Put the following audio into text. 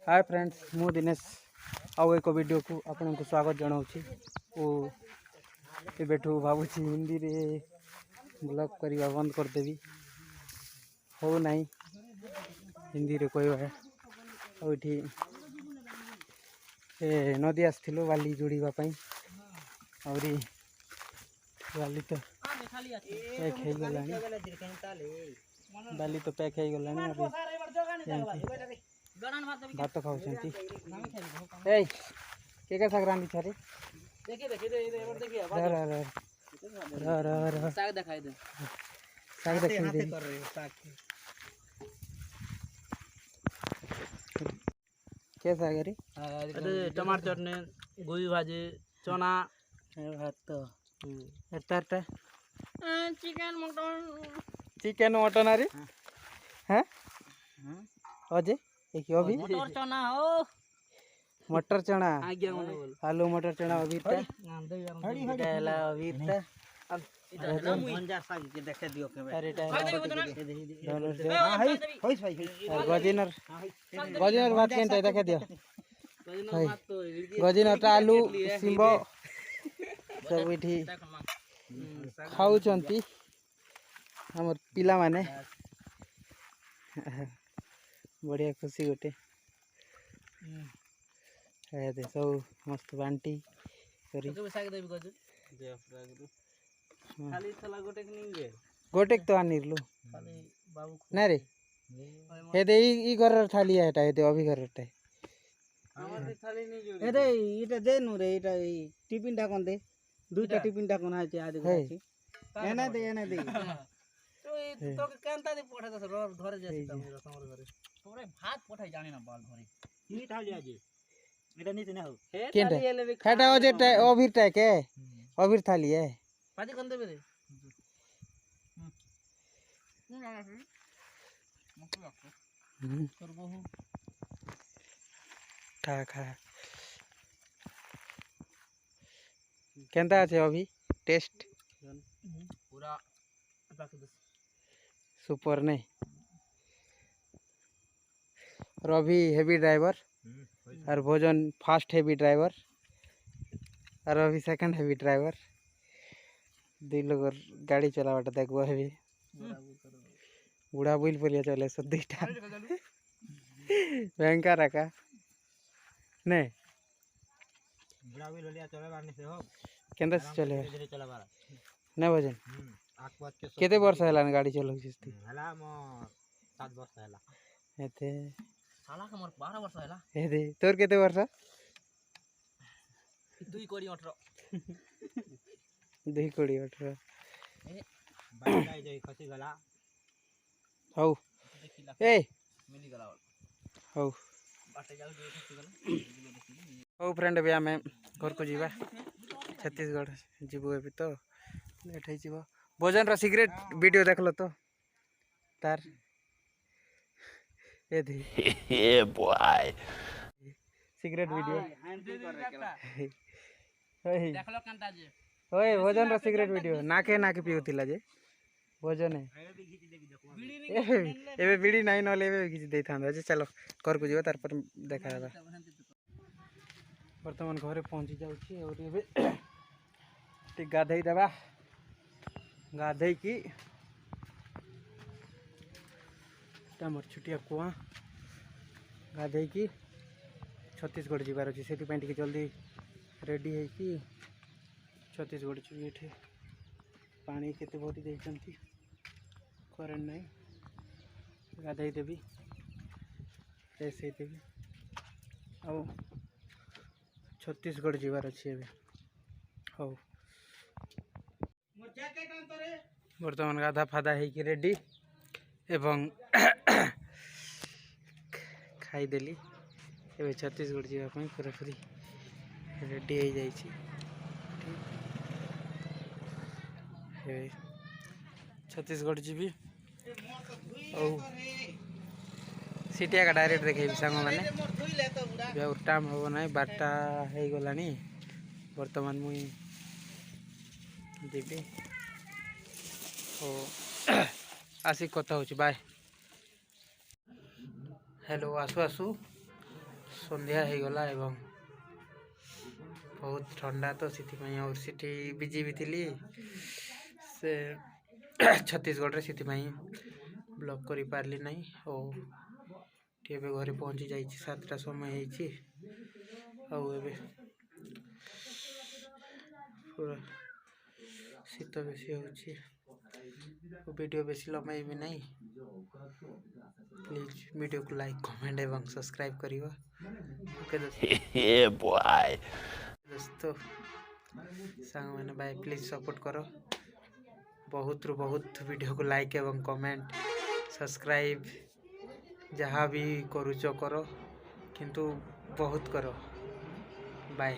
Hi friends मु दिनेश आउ एक वीडियो को आपन को स्वागत जनाऊँ एबेठू भावुची हिंदी रे ब्लॉग करवा बंद करदेवी हो नहीं हिंदी रे कहवा आठी नदी आसलु बाली जोड़ापी आहरी बाली तो पैक हो गला बाली तो पैक हो गला भात खाऊँ के साग रांधी छारे साग देखा क्या साग रे टमाटर चटनी गोभी भाजी चना भात एता चिकन मटन अरे हैं अजय एक अभी मटर चना हो मटर चना आज्ञा आलू मटर चना अभी गजिनर भात के देखा दियो गजिनर आलू सिंब सब ये खाऊ हमर पिला माने बढ़िया खुशी गोटे सब मस्त बांटी गोटे तो आनिलु ना रे ये घर थाली है अभी घर दे नु रे टिफिन टा कौन दे दुईटा टिफिन टा कौन है आज एना दे तो केनता दे पठा दस घर जासी तमरे समर घरे तोरे भात पठाई जाने ना बाल घरे नी थाली आज एटा नीचे ना हो केनटा खाटा ओजे ओभिर टा के ओभिर थाली है पाजी कौन देबे रे खा खा केनता আছে अभी टेस्ट पूरा सुपर नहीं और अभी हेवी ड्राइवर और भोजन फास्ट हेवी ड्राइवर और अभी सेकंड हेवी ड्राइवर दुई लोग गाड़ी चलावाटा देखो हेवी बुढ़ा बुल पलिया चले सो दुईटा भयंकर का नहीं बुढ़ा बुल लिया चले बानी से हो केंद्र से चले नहीं भजन केते केते वर्ष हैला गाड़ी चलो हला म 7 वर्ष हैला एते साला के मोर 12 वर्ष हैला एते तोर केते वर्ष 2 कोड़ी 18 2 कोड़ी 18 बाइक आई जाई खसी गला हौ ए मिली गला हौ बाटे जाऊ दे खसी गला हौ फ्रेंड अभी आमे घर को जीवा छत्तीसगढ़ जीवो अभी तो लेट है जीवो भोजन रा सिगरेट वीडियो देख लो तो तार ए दे ए बॉय सिगरेट वीडियो देख लो कांता जे ओए भोजन रा सिगरेट वीडियो नाके नाके पिउतिला जे भोजन है एबे बीड़ी नहीं नले एबे किछि देई थांदा जे चलो घर को जीवा तार पर देखा बा वर्तमान घरे पहुंची जाउछि और एबे टी गाधई देबा गाधई की मोर छुटिया कुआ गाधई की छत्तीसगढ़ जीवार अच्छे से टी जल्दी रेडी है कि छत्तीसगढ़ ये पानी केते भरी देइछंती करेंट नहीं गाधई देवी फ्रेश हो देवी आ छत्तीसगढ़ जीवार अच्छे हौ बर्तमान गाधा फादा है कि रेडी एवं खाईदेली एवं छत्तीसगढ़ जावाई पूरा पूरी रेडी हो जाइए छत्तीसगढ़ जीवी और सीटिया का डायरेक्ट देखे सांग मैंने टाइम हम ना 12टा हो गला बर्तमान मुई देवी आसिक कथा हो बाय हेलो आसु आसु संध्या हो गला एवं बहुत ठंडा तो से और सिटी बिजी भी थी से छत्तीसगढ़ रे से ब्लॉक करी पारली नहीं और टीबे घरे पहुंची जाई 7टा समय होई आउ एबे पूरा शीत बेसी होची वीडियो बेसी लंबाई भी नहीं प्लीज वीडियो को लाइक कमेंट एवं सब्सक्राइब करियो ओके दोस्तों सांग मैंने भाई प्लीज सपोर्ट करो बहुत रु बहुत वीडियो को लाइक एवं कमेंट सब्सक्राइब जहाँ भी करुचो करो किंतु बहुत करो बाय।